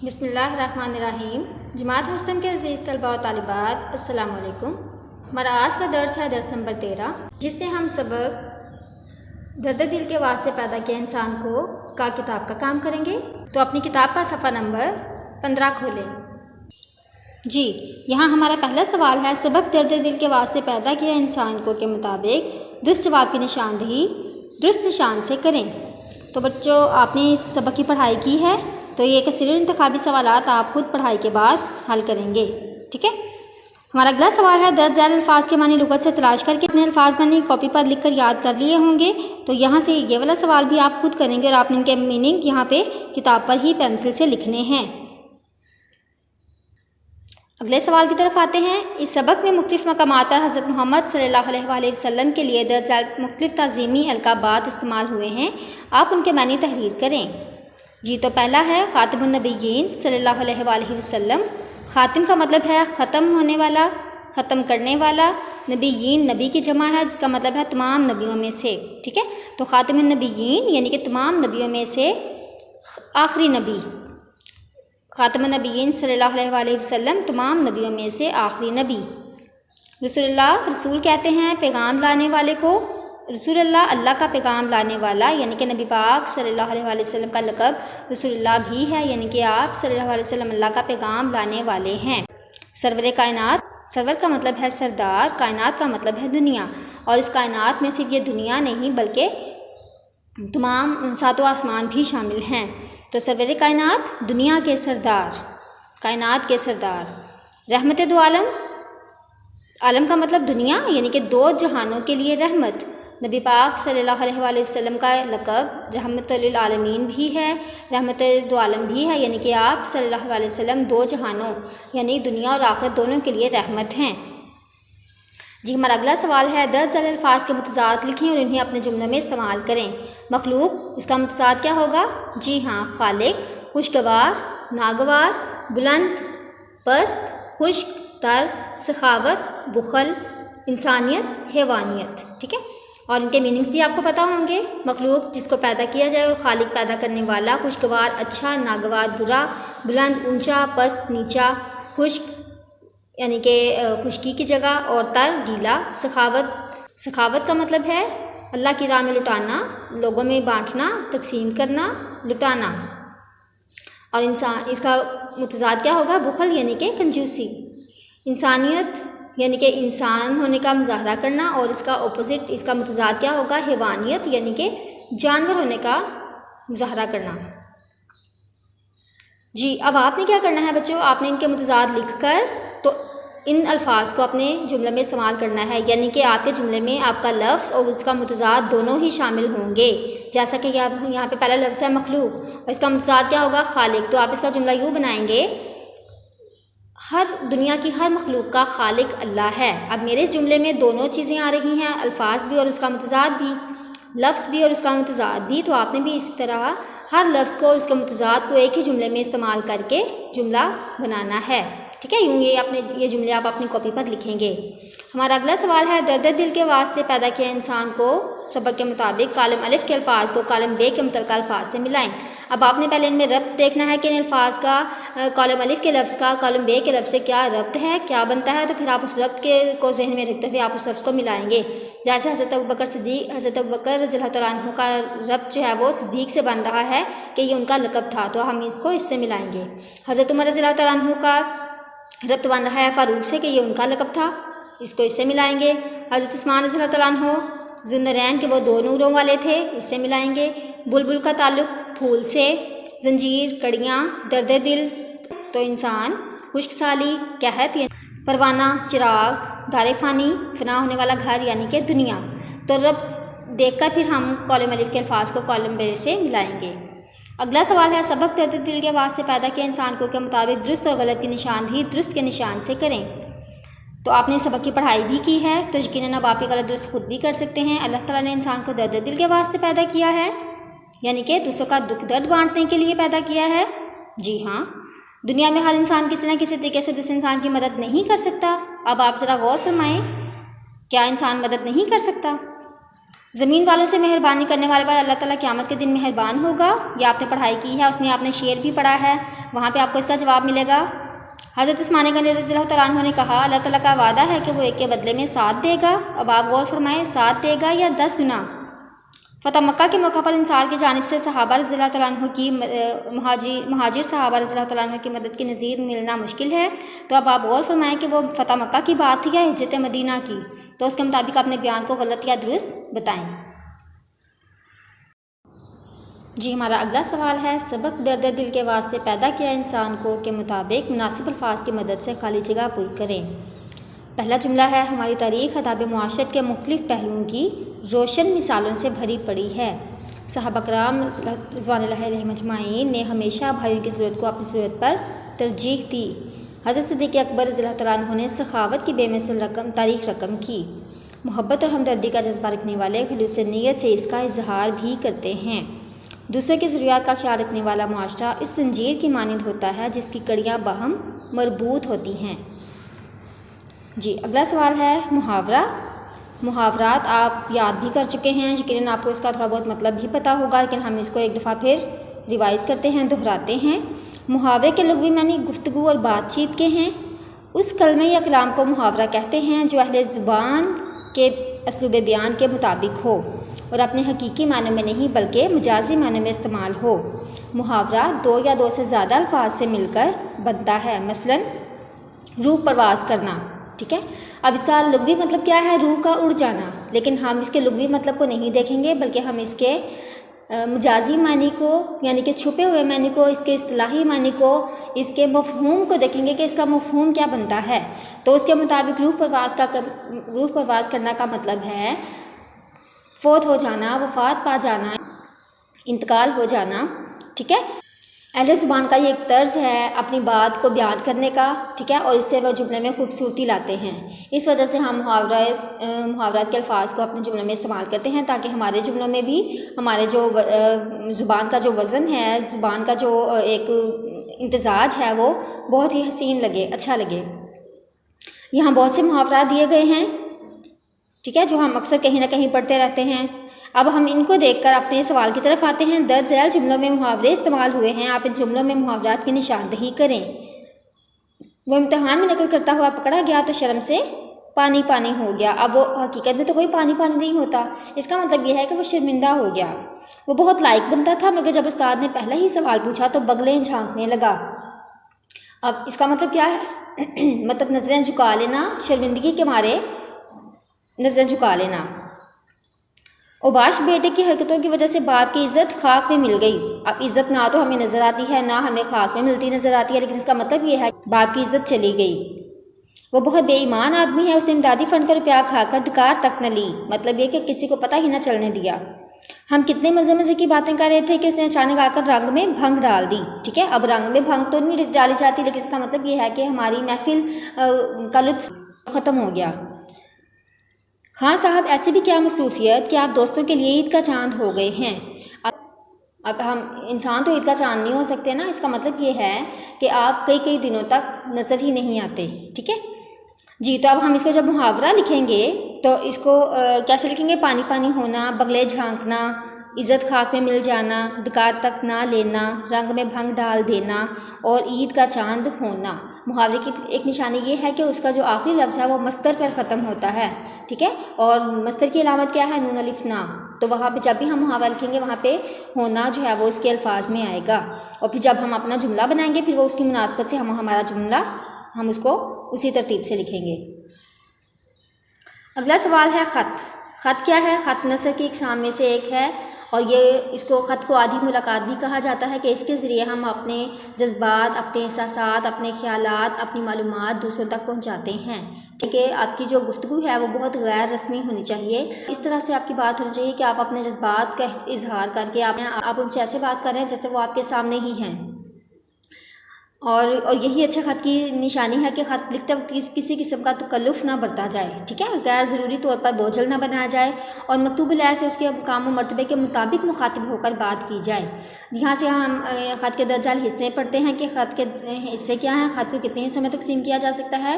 بسم اللہ الرحمن الرحیم۔ جماعت ہستم کے عزیز طلباء و طالبات، السلام علیکم۔ ہمارا آج کا درس ہے درس نمبر 13، جس میں ہم سبق درد دل کے واسطے پیدا کیا انسان کو کا کتاب کا کام کریں گے۔ تو اپنی کتاب کا صفحہ نمبر 15 کھولیں۔ جی، یہاں ہمارا پہلا سوال ہے، سبق درد دل کے واسطے پیدا کیا انسان کو کے مطابق درست جواب کی نشاندہی درست نشان سے کریں۔ تو بچوں، آپ نے اس سبق کی پڑھائی کی ہے، تو یہ کثیر انتخابی سوالات آپ خود پڑھائی کے بعد حل کریں گے، ٹھیک ہے۔ ہمارا اگلا سوال ہے، درج ذیل الفاظ کے معنی لغت سے تلاش کر کے اپنے الفاظ معنی کاپی پر لکھ کر یاد کر لیے ہوں گے۔ تو یہاں سے یہ والا سوال بھی آپ خود کریں گے اور آپ نے ان کے میننگ یہاں پہ کتاب پر ہی پینسل سے لکھنے ہیں۔ اگلے سوال کی طرف آتے ہیں۔ اس سبق میں مختلف مقامات پر حضرت محمد صلی اللہ علیہ وآلہ وسلم کے لیے درج ذیل مختلف تعظیمی القابات استعمال ہوئے ہیں، آپ ان کے معنی تحریر کریں۔ جی، تو پہلا ہے خاتم النبیین صلی اللہ علیہ وآلہ وسلم۔ خاتم کا مطلب ہے ختم ہونے والا، ختم کرنے والا۔ نبیین نبی کی جمع ہے، جس کا مطلب ہے تمام نبیوں میں سے، ٹھیک ہے۔ تو خاتم النبیین یعنی کہ تمام نبیوں میں سے آخری نبی۔ خاتم النبیین صلی اللہ علیہ وآلہ وسلم تمام نبیوں میں سے آخری نبی۔ رسول اللہ، رسول کہتے ہیں پیغام لانے والے کو۔ رسول اللہ اللہ کا پیغام لانے والا، یعنی کہ نبی پاک صلی اللہ علیہ وآلہ وسلم کا لقب رسول اللہ بھی ہے، یعنی کہ آپ صلی اللہ علیہ وسلم اللہ کا پیغام لانے والے ہیں۔ سرور کائنات، سرور کا مطلب ہے سردار، کائنات کا مطلب ہے دنیا، اور اس کائنات میں صرف یہ دنیا نہیں بلکہ تمام ساتوں آسمان بھی شامل ہیں۔ تو سرور کائنات دنیا کے سردار، کائنات کے سردار۔ رحمت دو عالم، عالم کا مطلب دنیا، یعنی کہ دو جہانوں کے لیے رحمت۔ نبی پاک صلی اللہ علیہ وآلہ وسلم کا لقب رحمت للعالمین بھی ہے، رحمت دو عالم بھی ہے، یعنی کہ آپ صلی اللہ علیہ وسلم دو جہانوں یعنی دنیا اور آخرت دونوں کے لیے رحمت ہیں۔ جی، ہمارا اگلا سوال ہے، درج ذیل الفاظ کے متضاد لکھیں اور انہیں اپنے جملوں میں استعمال کریں۔ مخلوق، اس کا متضاد کیا ہوگا؟ جی ہاں، خالق۔ خوشگوار، ناگوار۔ بلند، پست۔ خشک، تر۔ سخاوت، بخل۔ انسانیت، حیوانیت، ٹھیک ہے۔ اور ان کے میننگز بھی آپ کو پتہ ہوں گے۔ مخلوق جس کو پیدا کیا جائے، اور خالق پیدا کرنے والا۔ خوشگوار اچھا، ناگوار برا۔ بلند اونچا، پست نیچا۔ خشک یعنی کہ خشکی کی جگہ، اور تر گیلا۔ سخاوت کا مطلب ہے اللہ کی راہ میں لٹانا، لوگوں میں بانٹنا، تقسیم کرنا، لٹانا۔ اور انسان، اس کا متضاد کیا ہوگا؟ بخل یعنی کہ کنجوسی۔ انسانیت یعنی کہ انسان ہونے کا مظاہرہ کرنا، اور اس کا اپوزٹ، اس کا متضاد کیا ہوگا؟ حیوانیت یعنی کہ جانور ہونے کا مظاہرہ کرنا۔ جی، اب آپ نے کیا کرنا ہے بچوں، آپ نے ان کے متضاد لکھ کر تو ان الفاظ کو اپنے جملے میں استعمال کرنا ہے، یعنی کہ آپ کے جملے میں آپ کا لفظ اور اس کا متضاد دونوں ہی شامل ہوں گے۔ جیسا کہ یہاں پہ پہلا لفظ ہے مخلوق، اور اس کا متضاد کیا ہوگا؟ خالق۔ تو آپ اس کا جملہ یوں بنائیں گے، ہر دنیا کی ہر مخلوق کا خالق اللہ ہے۔ اب میرے اس جملے میں دونوں چیزیں آ رہی ہیں، الفاظ بھی اور اس کا متضاد بھی، لفظ بھی اور اس کا متضاد بھی۔ تو آپ نے بھی اسی طرح ہر لفظ کو اور اس کے متضاد کو ایک ہی جملے میں استعمال کر کے جملہ بنانا ہے، ٹھیک ہے۔ یوں یہ جملے آپ اپنی کاپی پر لکھیں گے۔ ہمارا اگلا سوال ہے، درد دل کے واسطے پیدا کیا انسان کو سبق کے مطابق کالم الف کے الفاظ کو کالم ب کے متعلقہ الفاظ سے ملائیں۔ اب آپ نے پہلے ان میں ربط دیکھنا ہے کہ ان الفاظ کا کالم الف کے لفظ کا کالم ب کے لفظ سے کیا ربط ہے، کیا بنتا ہے۔ تو پھر آپ اس ربط کو ذہن میں رکھتے ہوئے آپ اس لفظ کو ملائیں گے۔ جیسے حضرت ابوبکر رضی اللہ تعالیٰ عنہ کا ربط جو ہے وہ صدیق سے بن رہا ہے کہ یہ ان کا لقب تھا، تو ہم اس کو اس سے ملائیں گے۔ حضرت عمر رضی اللہ تعالیٰ عنہ کا ربط بن رہا ہے فاروق سے کہ یہ ان کا لقب تھا، اس کو اس سے ملائیں گے۔ حضرت عثمان رضی اللہ تعالیٰ عنہ ذوالنورین کہ وہ دو نوروں والے تھے، اس سے ملائیں گے۔ بلبل کا تعلق پھول سے۔ زنجیر، کڑیاں، درد دل تو انسان۔ خشک سالی، قحط یعنی پروانہ، چراغ، دار فانی فنا ہونے والا گھر یعنی کہ دنیا۔ تو رب دیکھ کر پھر ہم کالم الف کے الفاظ کو کالم ب سے ملائیں گے۔ اگلا سوال ہے، سبق درد دل کے واسطے پیدا کیا انسان کو کے مطابق درست اور غلط کی نشاندہی درست کے نشان سے کریں۔ تو آپ نے سبق کی پڑھائی بھی کی ہے، تو یقیناً اب آپ یہ غلط درست خود بھی کر سکتے ہیں۔ اللہ تعالیٰ نے انسان کو درد دل کے واسطے پیدا کیا ہے، یعنی کہ دوسروں کا دکھ درد بانٹنے کے لیے پیدا کیا ہے۔ جی ہاں، دنیا میں ہر انسان کسی نہ کسی طریقے سے دوسرے انسان کی مدد نہیں کر سکتا۔ اب آپ ذرا غور فرمائیں، کیا انسان مدد نہیں کر سکتا؟ زمین والوں سے مہربانی کرنے والے پر اللہ تعالیٰ قیامت کے دن مہربان ہوگا. یہ آپ نے پڑھائی کی ہے، اس میں آپ نے شعر بھی پڑھا ہے، وہاں پہ آپ کو اس کا جواب ملے گا. حضرت عثمان غنی رضی اللہ تعالیٰ عنہ نے کہا اللہ تعالیٰ کا وعدہ ہے کہ وہ ایک کے بدلے میں 7 دے گا. اب آپ غور فرمائیں، 7 دے گا یا 10 گنا؟ فتح مکہ کے موقع پر انصار کی جانب سے صحابہ رضی اللہ تعالیٰ عنہ کی مہاجر صحابہ رضی اللہ تعالیٰ عنہ کی مدد کی نظیر ملنا مشکل ہے. تو اب آپ غور فرمائیں کہ وہ فتح مکہ کی بات تھی یا ہجرت مدینہ کی، تو اس کے مطابق اپنے بیان کو غلط یا درست بتائیں. جی ہمارا اگلا سوال ہے، سبق درد دل کے واسطے پیدا کیا انسان کو کے مطابق مناسب الفاظ کی مدد سے خالی جگہ پوری کریں. پہلا جملہ ہے، ہماری تاریخ آداب معاشرت کے مختلف پہلوؤں کی روشن مثالوں سے بھری پڑی ہے. صحابہ کرام رضوان اللہ علیہم اجمعین نے ہمیشہ بھائیوں کی ضرورت کو اپنی ضرورت پر ترجیح دی. حضرت صدیق اکبر رضی اللہ تعالیٰ عنہ نے سخاوت کی بے مثل تاریخ رقم کی. محبت اور ہمدردی کا جذبہ رکھنے والے خلوص نیت سے اس کا اظہار بھی کرتے ہیں. دوسروں کی ضروریات کا خیال رکھنے والا معاشرہ اس زنجیر کی مانند ہوتا ہے جس کی کڑیاں باہم مربوط ہوتی ہیں. جی اگلا سوال ہے، محاورہ. محاورات آپ یاد بھی کر چکے ہیں، یقیناً آپ کو اس کا تھوڑا بہت مطلب بھی پتہ ہوگا، لیکن ہم اس کو ایک دفعہ پھر ریوائز کرتے ہیں، دہراتے ہیں. محاورے کے لغوی معنی گفتگو اور بات چیت کے ہیں. اس کلمے یا کلام کو محاورہ کہتے ہیں جو اہل زبان کے اسلوب بیان کے مطابق ہو اور اپنے حقیقی معنوں میں نہیں بلکہ مجازی معنوں میں استعمال ہو. محاورہ 2 یا 2 سے زیادہ الفاظ سے مل کر بنتا ہے. مثلاً روح پرواز کرنا، ٹھیک ہے. اب اس کا لغوی مطلب کیا ہے؟ روح کا اڑ جانا. لیکن ہم اس کے لغوی مطلب کو نہیں دیکھیں گے، بلکہ ہم اس کے مجازی معنی کو، یعنی کہ چھپے ہوئے معنی کو، اس کے اصطلاحی معنی کو، اس کے مفہوم کو دیکھیں گے کہ اس کا مفہوم کیا بنتا ہے. تو اس کے مطابق روح پرواز کرنا کا مطلب ہے فوت ہو جانا، وفات پا جانا، انتقال ہو جانا، ٹھیک ہے. اہل زبان کا یہ ایک طرز ہے اپنی بات کو بیان کرنے کا، ٹھیک ہے، اور اس سے وہ جملے میں خوبصورتی لاتے ہیں. اس وجہ سے ہم محاورات کے الفاظ کو اپنے جملے میں استعمال کرتے ہیں تاکہ ہمارے جملوں میں بھی ہمارے جو زبان کا جو وزن ہے، زبان کا جو ایک امتزاج ہے، وہ بہت ہی حسین لگے، اچھا لگے. یہاں بہت سے محاورات دیے گئے ہیں، ٹھیک ہے، جو ہم اکثر کہیں نہ کہیں پڑھتے رہتے ہیں. اب ہم ان کو دیکھ کر اپنے سوال کی طرف آتے ہیں. درج ذیل جملوں میں محاورے استعمال ہوئے ہیں، آپ ان جملوں میں محاورات کی نشاندہی کریں. وہ امتحان میں نقل کرتا ہوا پکڑا گیا تو شرم سے پانی پانی ہو گیا. اب وہ حقیقت میں تو کوئی پانی پانی نہیں ہوتا، اس کا مطلب یہ ہے کہ وہ شرمندہ ہو گیا. وہ بہت لائق بنتا تھا، مگر جب استاد نے پہلا ہی سوال پوچھا تو بغلیں جھانکنے لگا. اب اس کا مطلب کیا ہے؟ مطلب نظریں جھکا لینا، شرمندگی کے مارے نظریں جھکا لینا. اوباش بیٹے کی حرکتوں کی وجہ سے باپ کی عزت خاک میں مل گئی. اب عزت نہ تو ہمیں نظر آتی ہے، نہ ہمیں خاک میں ملتی نظر آتی ہے، لیکن اس کا مطلب یہ ہے کہ باپ کی عزت چلی گئی. وہ بہت بے ایمان آدمی ہے، اس نے امدادی فنڈ کا روپیہ کھا کر ڈکار تک نہ لی. مطلب یہ کہ کسی کو پتہ ہی نہ چلنے دیا. ہم کتنے مزے کی باتیں کر رہے تھے کہ اس نے اچانک آ کر رنگ میں بھنگ ڈال دی. ٹھیک ہے، اب رنگ میں بھنگ تو نہیں ڈالی جاتی، لیکن اس کا مطلب یہ ہے کہ ہماری محفل کا لطف ختم ہو گیا. خان صاحب ایسی بھی کیا مصروفیت کہ آپ دوستوں کے لیے عید کا چاند ہو گئے ہیں. اب ہم انسان تو عید کا چاند نہیں ہو سکتے نا، اس کا مطلب یہ ہے کہ آپ کئی دنوں تک نظر ہی نہیں آتے. ٹھیک ہے جی. تو اب ہم اس کو جب محاورہ لکھیں گے تو اس کو کیسے لکھیں گے؟ پانی پانی ہونا، بغلے جھانکنا، عزت خاک میں مل جانا، ڈکار تک نہ لینا، رنگ میں بھنگ ڈال دینا اور عید کا چاند ہونا. محاورے کی ایک نشانی یہ ہے کہ اس کا جو آخری لفظ ہے وہ مصدر پر ختم ہوتا ہے. ٹھیک ہے، اور مصدر کی علامت کیا ہے؟ نون الف نا. تو وہاں پہ جب بھی ہم محاورہ لکھیں گے وہاں پہ ہونا جو ہے وہ اس کے الفاظ میں آئے گا. اور پھر جب ہم اپنا جملہ بنائیں گے پھر وہ اس کی مناسبت سے ہمارا جملہ ہم اس کو اسی ترتیب سے لکھیں گے. اگلا سوال ہے خط. خط کیا ہے؟ خط نثر کی اقسام میں سے ایک ہے، اور اس کو خط کو آدھی ملاقات بھی کہا جاتا ہے کہ اس کے ذریعے ہم اپنے جذبات، اپنے احساسات، اپنے خیالات، اپنی معلومات دوسروں تک پہنچاتے ہیں. ٹھیک ہے، آپ کی جو گفتگو ہے وہ بہت غیر رسمی ہونی چاہیے. اس طرح سے آپ کی بات ہونی چاہیے کہ آپ اپنے جذبات کا اظہار کر کے آپ ان سے ایسے بات کر رہے ہیں جیسے وہ آپ کے سامنے ہی ہیں. اور یہی اچھا خط کی نشانی ہے کہ خط لکھتے وقت کسی قسم کا تکلف نہ برتا جائے. ٹھیک ہے، غیر ضروری طور پر بوجھل نہ بنایا جائے اور مکتوب الہ سے اس کے مقام و مرتبے کے مطابق مخاطب ہو کر بات کی جائے. یہاں سے ہم خط کے درج ذیل حصے پڑھتے ہیں کہ خط کے حصے کیا ہیں، خط کو کتنے حصوں میں تقسیم کیا جا سکتا ہے.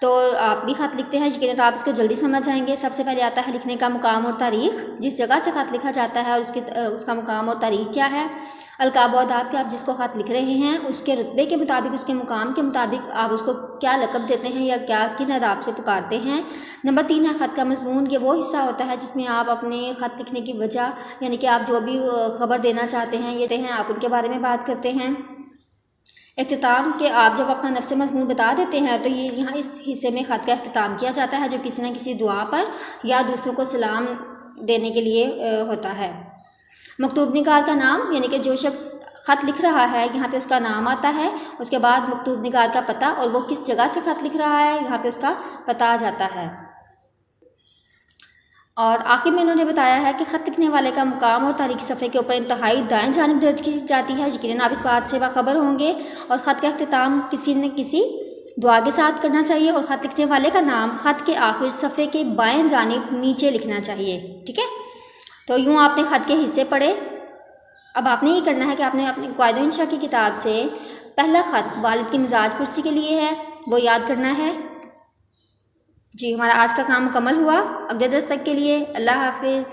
تو آپ بھی خط لکھتے ہیں، یقیناً آپ اس کو جلدی سمجھ جائیں گے۔ سب سے پہلے آتا ہے لکھنے کا مقام اور تاریخ، جس جگہ سے خط لکھا جاتا ہے اور اس کا مقام اور تاریخ کیا ہے۔ القاب و آداب کہ آپ جس کو خط لکھ رہے ہیں اس کے رتبے کے مطابق، اس کے مقام کے مطابق آپ اس کو کیا لقب دیتے ہیں یا کیا کن آداب سے پکارتے ہیں۔ نمبر 3 ہے خط کا مضمون۔ یہ وہ حصہ ہوتا ہے جس میں آپ اپنے خط لکھنے کی وجہ، یعنی کہ آپ جو بھی خبر دینا چاہتے ہیں آپ ان کے بارے میں بات کرتے ہیں۔ اختتام کہ آپ جب اپنا نفس مضمون بتا دیتے ہیں تو یہ یہاں اس حصے میں خط کا اختتام کیا جاتا ہے، جو کسی نہ کسی دعا پر یا دوسروں کو سلام دینے کے لیے ہوتا ہے۔ مکتوب نگار کا نام، یعنی کہ جو شخص خط لکھ رہا ہے یہاں پہ اس کا نام آتا ہے، اس کے بعد مکتوب نگار کا پتہ اور وہ کس جگہ سے خط لکھ رہا ہے یہاں پہ اس کا پتہ آ جاتا ہے۔ اور آخر میں انہوں نے بتایا ہے کہ خط لکھنے والے کا مقام اور تاریخ صفحے کے اوپر انتہائی دائیں جانب درج کی جاتی ہے۔ یقیناً آپ اس بات سے باخبر ہوں گے۔ اور خط کا اختتام کسی نہ کسی دعا کے ساتھ کرنا چاہیے، اور خط لکھنے والے کا نام خط کے آخر صفحے کے بائیں جانب نیچے لکھنا چاہیے، ٹھیک ہے۔ تو یوں آپ نے خط کے حصے پڑھے۔ اب آپ نے یہ کرنا ہے کہ آپ نے اپنی قواعد انشاء کی کتاب سے پہلا خط والد کی مزاج پرسی کے لیے ہے، وہ یاد کرنا ہے۔ جی، ہمارا آج کا کام مکمل ہوا۔ اگلے درس تک کے لیے اللہ حافظ۔